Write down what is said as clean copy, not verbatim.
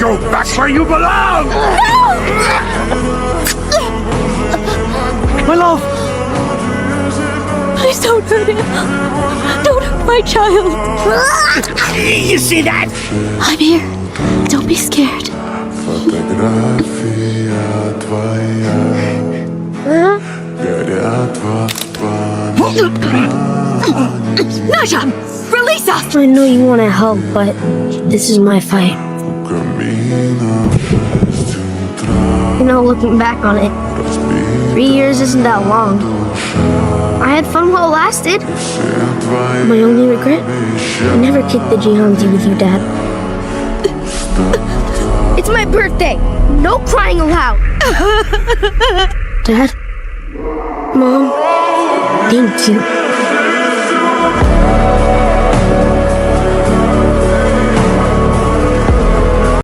Go back where you belong! My love! Please don't hurt him. Don't hurt my child. You see that? I'm here. Don't be scared. Ne Zha, release us! I know you want to help, but this is my fight. You know, looking back on it, 3 years isn't that long. I had fun while it lasted. My only regret? I never kicked the Jihanzi with you, Dad. It's my birthday! No crying allowed! Dad? Mom? Thank you.